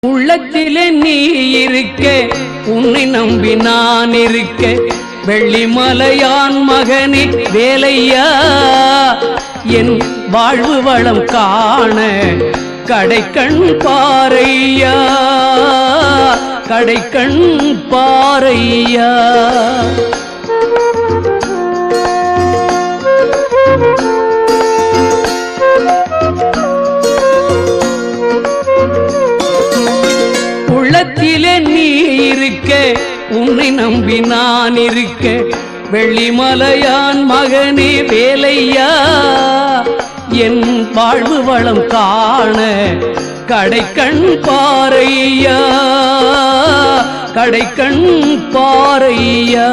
உள்ளத்திலே நீ இருக்க, உன்னை நம்பி நான் இருக்க, வெள்ளிமலையான் மகனே வேலையா, என் வாழ்வு வளம் காண கடைக்கண் பாரையா, கடைக்கண் பாரையா. உள்ளத்திலே நீ இருக்க, உன்னை நம்பி நான் இருக்க, வெள்ளிமலையான் மகனே வேலையா, என் வாழ்வு வளம் காண கடைக்கண் பாரையா, கடைக்கண் பாரையா.